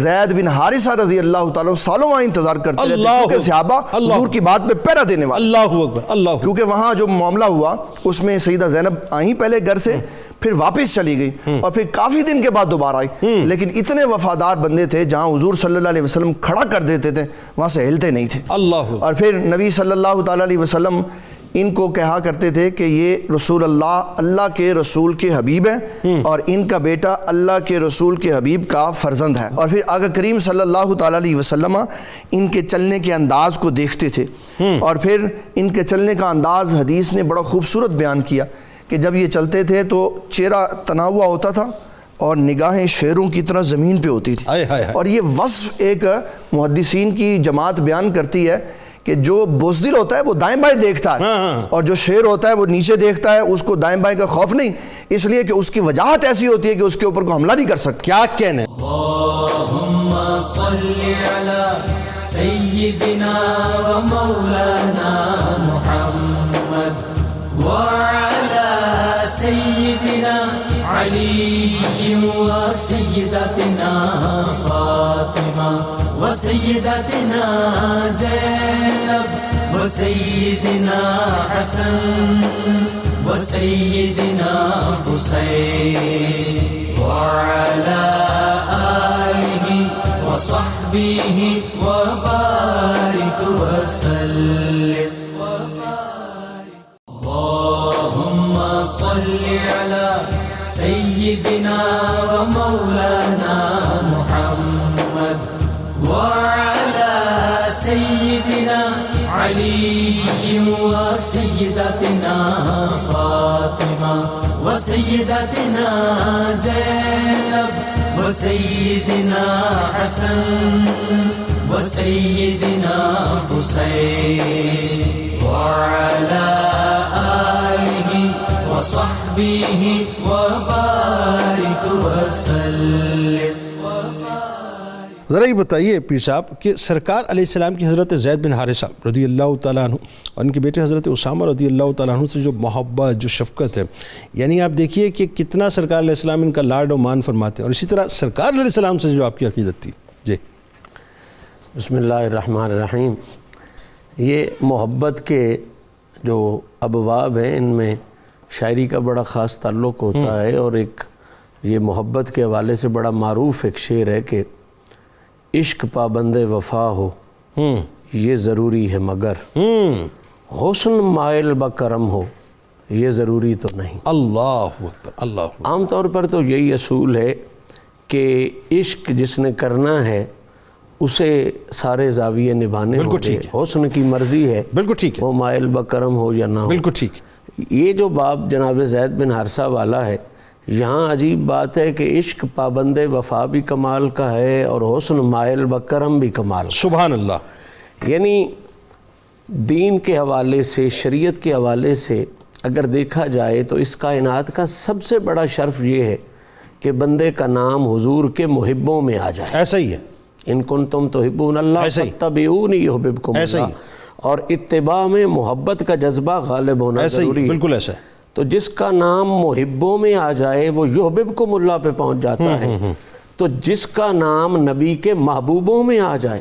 زید بن حارثہ رضی اللہ تعالیٰ سالوں وہاں انتظار کرتے رہتے، کیونکہ صحابہ حضور کی بات پہ پہرا دینے والے۔ اللہ اکبر، اللہ اکبر۔ کیونکہ وہاں جو معاملہ ہوا اس میں سیدہ زینب آئیں پہلے گھر سے، پھر واپس چلی گئی اور پھر کافی دن کے بعد دوبارہ آئی، لیکن اتنے وفادار بندے تھے جہاں حضور صلی اللہ علیہ وسلم کھڑا کر دیتے تھے وہاں سے ہلتے نہیں تھے۔ اللہ اور پھر نبی صلی اللہ تعالیٰ علیہ وسلم ان کو کہا کرتے تھے کہ یہ رسول اللہ کے رسول کے حبیب ہیں اور ان کا بیٹا اللہ کے رسول کے حبیب کا فرزند ہے۔ اور پھر آقا کریم صلی اللہ تعالیٰ علیہ وسلم ان کے چلنے کے انداز کو دیکھتے تھے، اور پھر ان کے چلنے کا انداز حدیث نے بڑا خوبصورت بیان کیا کہ جب یہ چلتے تھے تو چہرہ تنا ہوا ہوتا تھا اور نگاہیں شیروں کی طرح زمین پہ ہوتی تھی۔ اور یہ وصف ایک محدثین کی جماعت بیان کرتی ہے کہ جو بزدل ہوتا ہے وہ دائیں بائیں دیکھتا ہے اور جو شیر ہوتا ہے وہ نیچے دیکھتا ہے، اس کو دائیں بائیں کا خوف نہیں، اس لیے کہ اس کی وجاہت ایسی ہوتی ہے کہ اس کے اوپر کو حملہ نہیں کر سکتا۔ کیا کہنے؟ اللہم صلی علی سیدنا و مولانا محمد وعلی سیدنا علی و سیدتنا فاطمہ و سیدتنا زینب و سیدنا حسن و سیدنا حسین وعلی آلہ و صحبہ و بارک وسلم۔ اللہم صلی علی سیدنا و مولانا محمد وعلی سیدنا علی و سیدتنا فاطمہ و سیدتنا زینب و سیدنا حسن و سیدنا حسین وعلی آلہ و صحبہ و بارک وسلم۔ ذرا یہ بتائیے پیر صاحب کہ سرکار علیہ السلام کی حضرت زید بن حارثہ رضی اللہ تعالیٰ عنہ اور ان کے بیٹے حضرت اسامہ رضی اللہ تعالیٰ عنہ سے جو محبت، جو شفقت ہے، یعنی آپ دیکھیے کہ کتنا سرکار علیہ السلام ان کا لاڈ و مان فرماتے ہیں، اور اسی طرح سرکار علیہ السلام سے جو آپ کی عقیدت تھی۔ جی بسم اللہ الرحمن الرحیم۔ یہ محبت کے جو ابواب ہیں ان میں شاعری کا بڑا خاص تعلق ہوتا ہے، اور ایک یہ محبت کے حوالے سے بڑا معروف ایک شعر ہے کہ عشق پابند وفا ہو یہ ضروری ہے مگر حسن مائل بکرم ہو یہ ضروری تو نہیں۔ اللہ اکبر، اللہ اکبر۔ عام طور پر تو یہی اصول ہے کہ عشق جس نے کرنا ہے اسے سارے زاویے نبھانے ہوں گے، حسن کی مرضی ہے، بالکل ٹھیک ہے، وہ مائل بکرم ہو یا نہ ہو، بالکل ٹھیک۔ یہ جو باب جناب زید بن حارثہ والا ہے، یہاں عجیب بات ہے کہ عشق پابند وفا بھی کمال کا ہے اور حسن مائل بکرم بھی کمال کا۔ سبحان اللہ۔ یعنی دین کے حوالے سے، شریعت کے حوالے سے اگر دیکھا جائے تو اس کائنات کا سب سے بڑا شرف یہ ہے کہ بندے کا نام حضور کے محبوں میں آ جائے۔ ایسا ہی ہے، ان کنتم تحبون اللہ فاتبعونی یحببکم اللہ، اور اتباع میں محبت کا جذبہ غالب ہونا ضروری ہے، بالکل ایسا ہے۔ تو جس کا نام محبوں میں آ جائے وہ یحببکم اللہ پہ پہنچ جاتا ہے، تو جس کا نام نبی کے محبوبوں میں آ جائے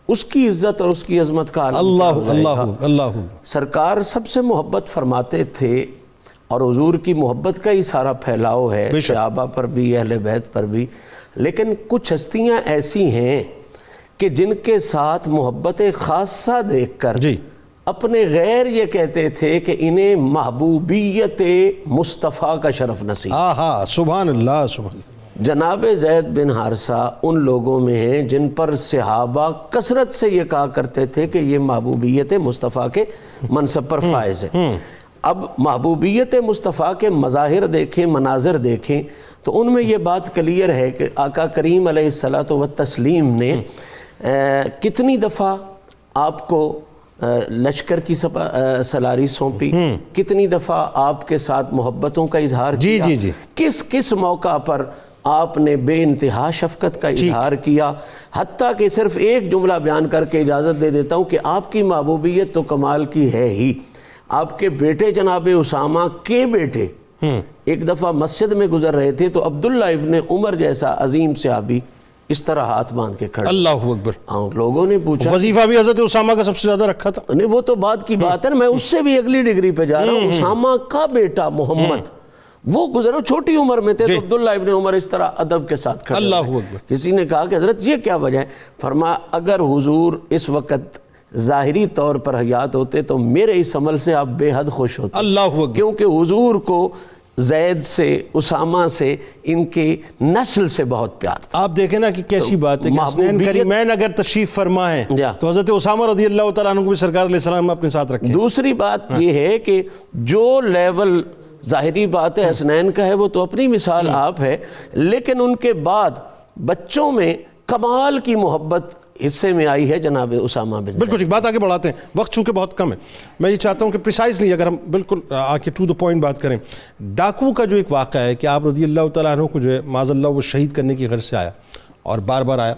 اس کی عزت اور اس کی عظمت کا عالم اللہ اللہ اللہ۔ سرکار سب سے محبت فرماتے تھے، اور حضور کی محبت کا ہی سارا پھیلاؤ ہے صحابہ پر بھی، اہل بیت پر بھی، لیکن کچھ ہستیاں ایسی ہیں کہ جن کے ساتھ محبت خاصہ دیکھ کر اپنے غیر یہ کہتے تھے کہ انہیں محبوبیت مصطفیٰ کا شرف نصیب۔ سبحان اللہ، سبحان اللہ۔ جناب زید بن حارثہ ان لوگوں میں ہیں جن پر صحابہ کثرت سے یہ کہا کرتے تھے کہ یہ محبوبیت مصطفیٰ کے منصب پر فائز ہے۔ اب محبوبیت مصطفیٰ کے مظاہر دیکھیں، مناظر دیکھیں تو ان میں یہ بات کلیئر ہے کہ آقا کریم علیہ الصلاۃ والتسلیم نے کتنی دفعہ آپ کو لشکر کی سلاری سونپی، کتنی دفعہ آپ کے ساتھ محبتوں کا اظہار کیا، کس کس موقع پر آپ نے بے انتہا شفقت کا اظہار کیا، حتیٰ کہ صرف ایک جملہ بیان کر کے اجازت دے دیتا ہوں کہ آپ کی محبوبیت تو کمال کی ہے ہی۔ آپ کے بیٹے جناب اسامہ کے بیٹے ایک دفعہ مسجد میں گزر رہے تھے تو عبداللہ ابن عمر جیسا عظیم صحابی اس طرح ہاتھ باندھ کے کھڑے، اللہ اکبر، لوگوں نے پوچھا، وظیفہ بھی حضرت اسامہ کا سب سے زیادہ رکھا تھا، نہیں وہ تو بات کی بات ہے، میں اس سے بھی اگلی ڈگری پہ جا رہا ہوں، اسامہ کا بیٹا محمد وہ گزرا، چھوٹی عمر میں تھے تو عبداللہ ابن عمر اس طرح ادب کے ساتھ کھڑے، اللہ اکبر۔ کسی نے کہا کہ حضرت یہ کیا وجہ ہے؟ فرمایا اگر حضور اس وقت ظاہری طور پر حیات ہوتے تو میرے اس عمل سے آپ بے حد خوش ہوتے، اللہ اکبر، کیونکہ حضور کو زید سے، اسامہ سے، ان کی نسل سے بہت پیار تھا۔ آپ دیکھیں نا کہ کیسی بات ہے کہ حسنین کریمین اگر تشریف فرما ہے تو حضرت اسامہ رضی اللہ تعالیٰ عنہ کو بھی سرکار علیہ السلام اپنے ساتھ رکھیں۔ دوسری بات یہ ہے کہ جو لیول ظاہری بات ہے حسنین کا ہے وہ تو اپنی مثال آپ ہے، لیکن ان کے بعد بچوں میں کمال کی محبت حصے میں آئی ہے جناب اسامہ بن زید۔ بالکل ٹھیک، بات آگے بڑھاتے ہیں، وقت چونکہ بہت کم ہے، میں یہ چاہتا ہوں کہ پریسائزلی اگر ہم بالکل آ کے ٹو دا پوائنٹ بات کریں، ڈاکو کا جو ایک واقعہ ہے کہ آپ رضی اللہ تعالیٰ عنہ کو جو ہے معاذ اللہ وہ شہید کرنے کی غرض سے آیا اور بار بار آیا،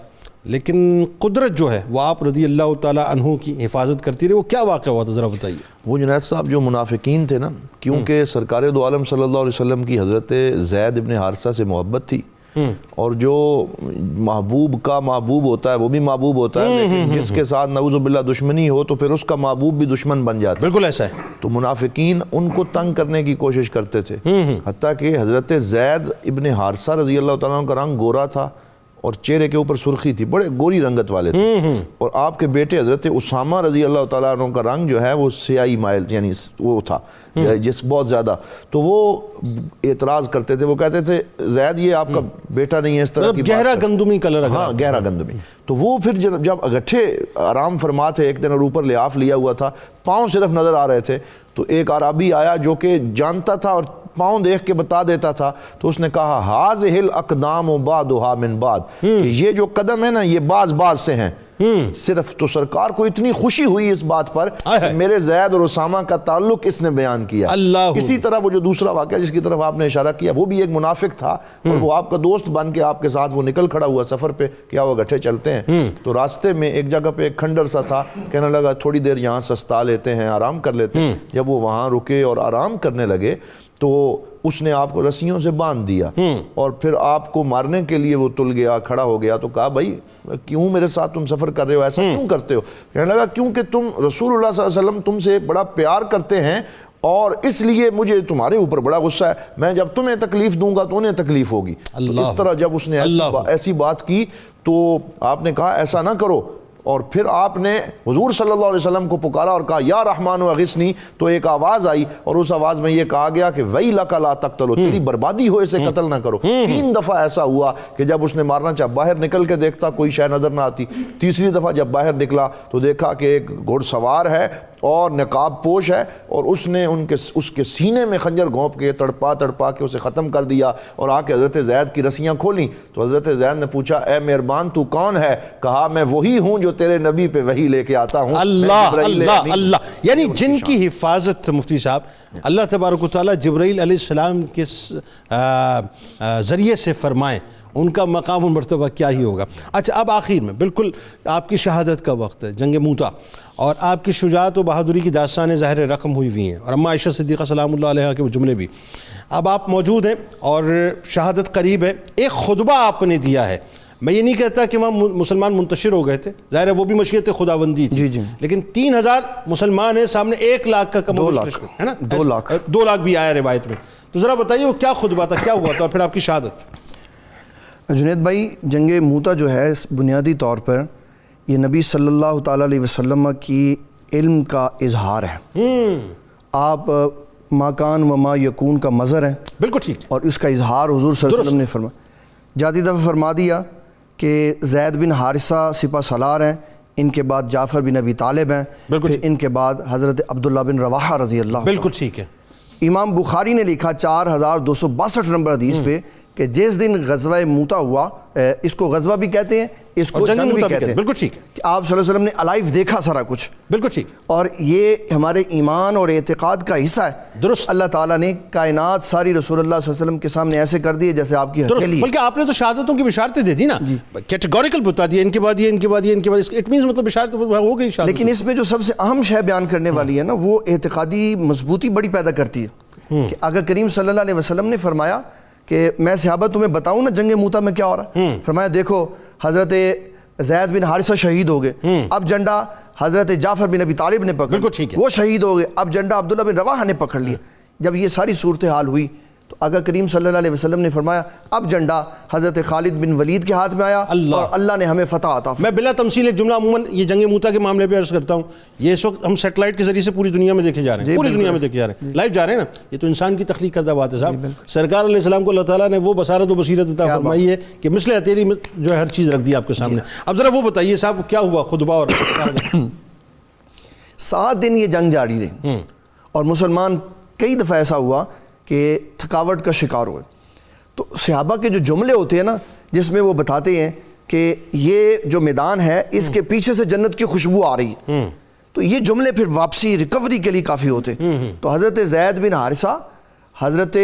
لیکن قدرت جو ہے وہ آپ رضی اللہ تعالیٰ عنہ کی حفاظت کرتی رہی، وہ کیا واقعہ ہوا تھا ذرا بتائیے۔ وہ جنید صاحب جو منافقین تھے نا، کیونکہ سرکار دو عالم صلی اللہ علیہ وسلم کی حضرت زید ابن حارثہ سے محبت تھی، اور جو محبوب کا محبوب ہوتا ہے وہ بھی محبوب ہوتا ہے، لیکن جس کے ساتھ نعوذ باللہ دشمنی ہو تو پھر اس کا محبوب بھی دشمن بن جاتا ہے، بالکل ایسا ہے۔ تو منافقین ان کو تنگ کرنے کی کوشش کرتے تھے، حتیٰ کہ حضرت زید ابن حارثہ رضی اللہ تعالیٰ عنہ کا رنگ گورا تھا اور چہرے کے اوپر سرخی تھی، بڑے گوری رنگت والے تھے، اور آپ کے بیٹے حضرت اسامہ رضی اللہ تعالیٰ عنہ کا رنگ جو ہے وہ سیاہی مائل یعنی وہ تھا جس بہت زیادہ، تو وہ اعتراض کرتے تھے، وہ کہتے تھے زید یہ آپ کا بیٹا نہیں ہے، اس طرح کی گہرا گندمی کلر، ہاں گہرا گندمی۔ تو وہ پھر جب اگٹھے آرام فرما تھے، ایک دن اور اوپر لحاف لیا ہوا تھا، پاؤں صرف نظر آ رہے تھے، تو ایک عربی آیا جو کہ جانتا تھا اور پاؤں دیکھ کے بتا دیتا تھا، تو اس نے کہا ہاذہ الاقدام بعضھا من بعض، کہ یہ جو قدم ہے نا یہ بعض سے ہیں صرف۔ تو سرکار کو اتنی خوشی ہوئی اس بات پر کہ میرے زید اور اسامہ کا تعلق اس نے بیان کیا۔ اسی طرح وہ جو دوسرا واقعہ جس کی طرف آپ نے اشارہ کیا، وہ بھی ایک منافق تھا اور وہ آپ کا دوست بن کے آپ کے ساتھ وہ نکل کھڑا ہوا سفر پہ کہ وہ گٹھے چلتے ہیں، تو راستے میں ایک جگہ پہ ایک کھنڈر سا تھا، کہنے لگا تھوڑی دیر یہاں سستا لیتے ہیں، آرام کر لیتے ہیں۔ جب وہ وہاں رکے اور آرام کرنے لگے تو اس نے آپ کو رسیوں سے باندھ دیا اور پھر آپ کو مارنے کے لیے وہ تل گیا، کھڑا ہو گیا، تو کہا بھائی کیوں میرے ساتھ تم سفر کر رہے ہو، ایسا کیوں کرتے ہو؟ کہنے لگا کیونکہ تم رسول اللہ صلی اللہ علیہ وسلم تم سے بڑا پیار کرتے ہیں اور اس لیے مجھے تمہارے اوپر بڑا غصہ ہے، میں جب تمہیں تکلیف دوں گا تو انہیں تکلیف ہوگی۔ تو اس طرح جب اس نے ایسی بات کی تو آپ نے کہا ایسا نہ کرو، اور پھر آپ نے حضور صلی اللہ علیہ وسلم کو پکارا اور کہا یا رحمان اغثنی، تو ایک آواز آئی اور اس آواز میں یہ کہا گیا کہ ویلک لا تقتلو، تیری بربادی ہو، اسے قتل نہ کرو۔ 3 دفعہ ایسا ہوا کہ جب اس نے مارنا چاہا، باہر نکل کے دیکھتا کوئی شے نظر نہ آتی، تیسری دفعہ جب باہر نکلا تو دیکھا کہ ایک گھوڑ سوار ہے اور نقاب پوش ہے، اور اس نے اس کے سینے میں خنجر گھونپ کے تڑپا کے اسے ختم کر دیا، اور آ کے حضرت زید کی رسیاں کھولیں تو حضرت زید نے پوچھا اے مہربان تو کون ہے؟ کہا میں وہی ہوں جو تیرے نبی پہ وحی لے کے آتا ہوں۔ اللہ یعنی جن کی حفاظت مفتی صاحب اللہ تبارک و تعالیٰ جبرائیل علیہ السلام کے ذریعے سے فرمائیں، ان کا مقام و مرتبہ کیا ہی ہوگا۔ اچھا اب آخر میں بالکل آپ کی شہادت کا وقت ہے، جنگ موتا، اور آپ کی شجاعت و بہادری کی داستانیں ظاہر رقم ہوئی ہوئی ہیں، اور اماں عائشہ صدیقہ سلام اللہ علیہا کے وہ جملے بھی۔ اب آپ موجود ہیں اور شہادت قریب ہے، ایک خطبہ آپ نے دیا ہے، میں یہ نہیں کہتا کہ وہاں مسلمان منتشر ہو گئے تھے، ظاہر ہے وہ بھی مشیت خداوندی تھی، لیکن 3000 مسلمان ہیں، سامنے 1 لاکھ کا کم 2 لاکھ ہے نا، 2 لاکھ بھی آیا روایت میں، تو ذرا بتائیے وہ کیا خطبہ تھا، کیا ہوا تھا، اور پھر آپ کی شہادت۔ جنید بھائی جنگ موتا جو ہے بنیادی طور پر یہ نبی صلی اللہ تعالیٰ علیہ وسلم کی علم کا اظہار ہے، آپ ما کان و ما یکون کا مظہر ہے، بالکل ٹھیک، اور اس کا اظہار حضور صلی اللہ علیہ وسلم نے فرمایا، جاتی دفعہ فرما دیا کہ زید بن حارثہ سپہ سالار ہیں، ان کے بعد جعفر بن ابی طالب ہیں، پھر ان کے بعد حضرت عبداللہ بن رواحہ رضی اللہ عنہ۔ بالکل ٹھیک ہے۔ امام بخاری نے لکھا 4262 نمبر حدیث پہ کہ جس دن غزوہ موتا ہوا، اس کو غزوہ بھی کہتے ہیں، اس کو جنگ بھی کہتے ہیں، بالکل ٹھیک ہے، کہ آپ صلی اللہ علیہ وسلم نے الائیو دیکھا سارا کچھ، بالکل ٹھیک، اور یہ ہمارے ایمان اور اعتقاد کا حصہ ہے۔ درست، اللہ تعالیٰ نے کائنات ساری رسول اللہ صلی اللہ علیہ وسلم کے سامنے ایسے کر دی جیسے آپ کی ہتھیلی ہے۔ بلکہ آپ نے تو شہادتوں کی بشارتیں دے دی نا، کیٹیگوریکل بتا دیا، ان کے بعد یہ، ان کے بعد یہ، ان کے بعد اٹ مینز مطلب بشارت ہو گئی شہادت۔ لیکن اس میں جو سب سے اہم شے بیان کرنے والی ہے نا، وہ اعتقادی مضبوطی بڑی پیدا کرتی ہے کہ آقا کریم صلی اللہ علیہ وسلم نے فرمایا کہ میں صحابہ تمہیں بتاؤں نا جنگ موتا میں کیا ہو رہا ہے؟ فرمایا دیکھو حضرت زید بن حارثہ شہید ہو گئے، اب جھنڈا حضرت جعفر بن ابی طالب نے پکڑ لیا، وہ شہید ہو گئے، اب جھنڈا عبداللہ بن رواحہ نے پکڑ لیا۔ جب یہ ساری صورتحال ہوئی تو آقا کریم صلی اللہ علیہ وسلم نے فرمایا اب جھنڈا حضرت خالد بن ولید کے ہاتھ میں آیا اور اللہ نے ہمیں فتح عطا فرمائی۔ میں بلا تمثیل ایک جملہ عموماً یہ جنگ موتا کے معاملے پہ عرض کرتا ہوں، یہ اس وقت ہم سیٹلائٹ کے ذریعے سے پوری دنیا میں دیکھے جا رہے ہیں، پوری دنیا میں دیکھے جا رہے ہیں، لائیو جا رہے ہیں نا، یہ تو انسان کی تخلیق کردہ بات ہے صاحب۔ سرکار علیہ السلام کو اللہ تعالیٰ نے وہ بصارت و بصیرت عطا فرمائی ہے کہ مثل ہتھیلی میں جو ہے ہر چیز رکھ دی آپ کے سامنے۔ اب ذرا وہ بتائیے صاحب کیا ہوا خطبہ اور 7 دن یہ جنگ جاری رہی اور مسلمان کئی دفعہ ایسا ہوا کہ تھکاوٹ کا شکار ہوئے۔ تو صحابہ کے جو جملے ہوتے ہیں نا، جس میں وہ بتاتے ہیں کہ یہ جو میدان ہے اس کے پیچھے سے جنت کی خوشبو آ رہی ہے، تو یہ جملے پھر واپسی ریکوری کے لیے کافی ہوتے۔ تو حضرت زید بن حارثہ، حضرت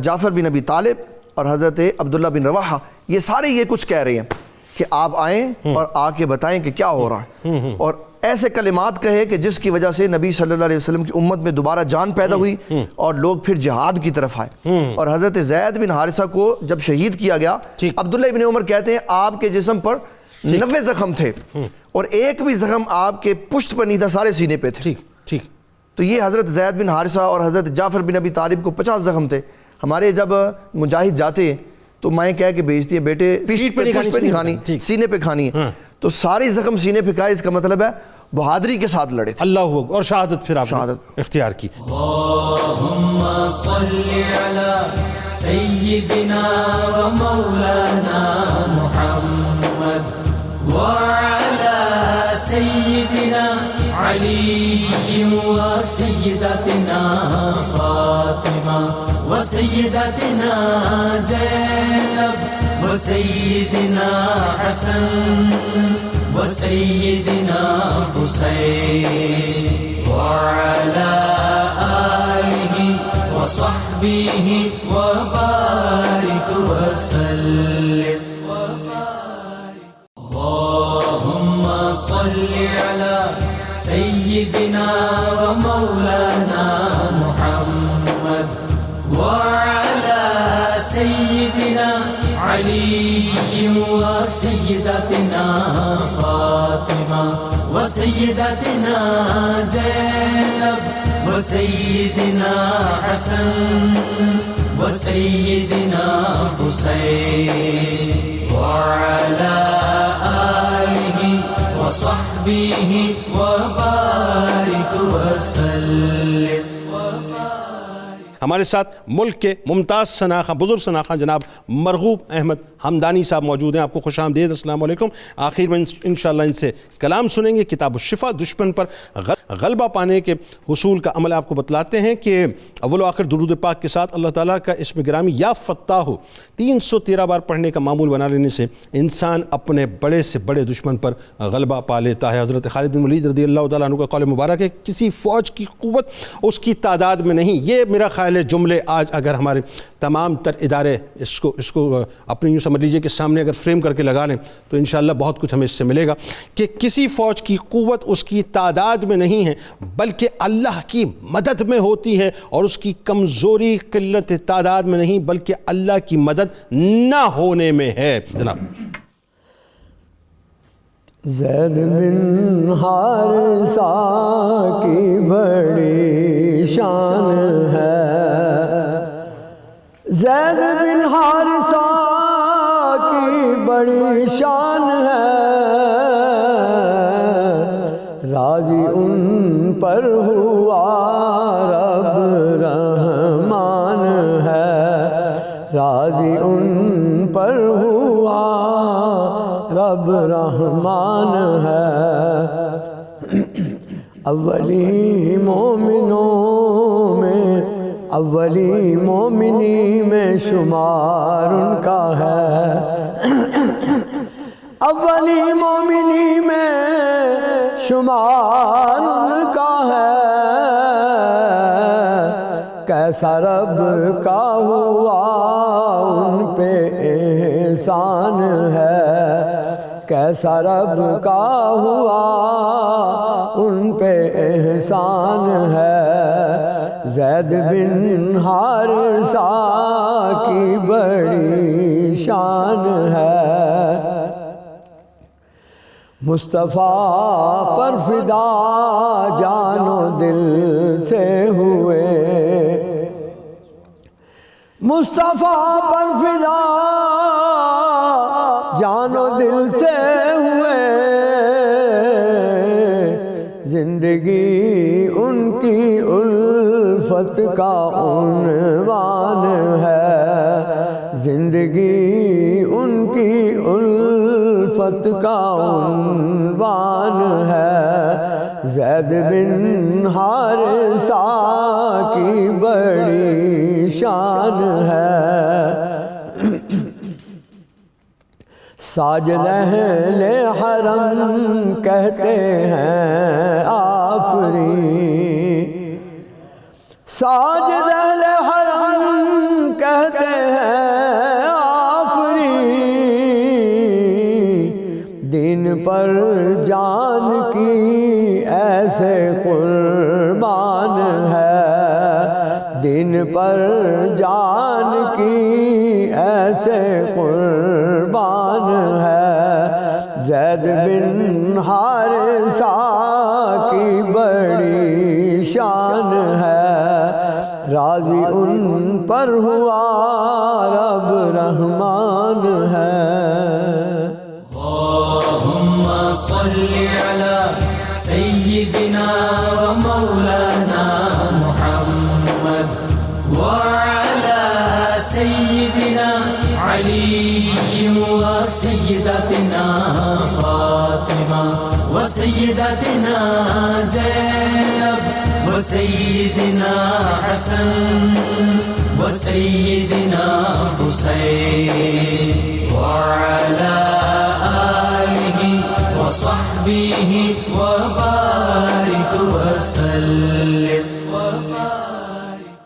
جعفر بن ابی طالب اور حضرت عبداللہ بن رواحہ یہ سارے یہ کچھ کہہ رہے ہیں کہ آپ آئیں اور آ کے بتائیں کہ کیا ہو رہا ہے، اور ایسے کلمات کہے کہ جس کی وجہ سے نبی صلی اللہ علیہ وسلم کی امت میں دوبارہ جان پیدا ہوئی اور لوگ پھر جہاد کی طرف آئے۔ اور حضرت زید بن حارثہ کو جب شہید کیا گیا، عبداللہ ابن عمر کہتے ہیں آپ کے جسم پر 90 زخم تھے اور ایک بھی زخم آپ کے پشت پر نہیں تھا، سارے سینے پہ تھے۔ ٹھیک، تو یہ حضرت زید بن حارثہ اور حضرت جعفر بن ابی طالب کو 50 زخم تھے۔ ہمارے جب مجاہد جاتے ہیں تو مائیں کہہ کے بھیجتی ہیں بیٹے پشت پہ نہیں کھانی، سینے پہ کھانی ہے، تو سارے زخم سینے پہ کھائے، اس کا مطلب ہے بہادری کے ساتھ لڑے تھے۔ اللہ اکبر، اور شہادت پھر آپ شہادت اختیار کی۔ اللهم صل على سيدنا ومولانا محمد وعلى سيدنا علي وسيدتنا فاطمة وسيدتنا زينب وسيدنا حسن وسيدنا حسين وعلى آله وصحبه وبارك وسلم۔ اللهم صل على سيدنا ومولانا محمد وعلى سيدنا علي وسيدتنا فاطمة وسيدتنا زينب وسيدنا حسن وسيدنا حسين وعلى آله وصحبه وبارك وسلم۔ ہمارے ساتھ ملک کے ممتاز شناخواں، بزرگ شناخواں جناب مرغوب احمد حمدانی صاحب موجود ہیں۔ آپ کو خوش آمدید، السلام علیکم۔ آخر میں انشاءاللہ ان سے کلام سنیں گے، کتاب الشفا، دشمن پر غلبہ پانے کے حصول کا عمل آپ کو بتلاتے ہیں کہ اول و آخر درود پاک کے ساتھ اللہ تعالیٰ کا اسم گرامی یا فتاح 313 بار پڑھنے کا معمول بنا لینے سے انسان اپنے بڑے سے بڑے دشمن پر غلبہ پا لیتا ہے۔ حضرت خالد بن ولید رضی اللہ تعالیٰ عنہ کا قول مبارک ہے، کسی فوج کی قوت اس کی تعداد میں نہیں۔ یہ میرا خیال ہے جملے آج اگر ہمارے تمام تر ادارے اس کو اپنی یوں سمجھ لیجئے کہ سامنے اگر فریم کر کے لگا لیں تو انشاءاللہ بہت کچھ ہمیں اس سے ملے گا کہ کسی فوج کی قوت اس کی تعداد میں نہیں ہے بلکہ اللہ کی مدد میں ہوتی ہے، اور اس کی کمزوری قلت تعداد میں نہیں بلکہ اللہ کی مدد نہ ہونے میں ہے۔ جناب زید بن حارثہ کی بڑی شان ہے، زید بن حارثہ کی بڑی شان ہے، راضی ان پر ہوا رب رحمان ہے، راضی ان پر ہوا رب رحمان ہے۔ اولی مومنوں میں اولی مومنی میں شمار ان کا ہے، اولی مومنی میں شمار ان کا ہے، کیسا رب کا ہوا ان پہ احسان ہے، کیسا رب کا ہوا ان پہ احسان ہے، زید بن حارثہ کی بڑی شان ہے، مصطفیٰ پر فدا جان و دل سے ہوئے، مصطفیٰ پر فدا جان و دل سے ہوئے، زندگی ان کی الفت کا عنوان ہے، زندگی ان کی الفت کا عنوان ہے، زید بن حارثہ کی بڑی شان ہے، ساجد اہل حرم کہتے ہیں آفری، ساجد اہل حرم کہتے ہیں آفری، دین پر جان کی ایسے قربان ہے، دین پر جان کی ایسے قربان ہے، زید بن حارثہ کی بڑی شان ہے، راضی ان پر ہوا رب رحمان ہے۔ اللهم صل على سيدنا ومولانا محمد وعلى سيدنا علي وسيدتنا فاطمة وسيدتنا زينب وسيدنا حسن وسيدنا حسين وعلى آله وصحبه وبارك وسلم۔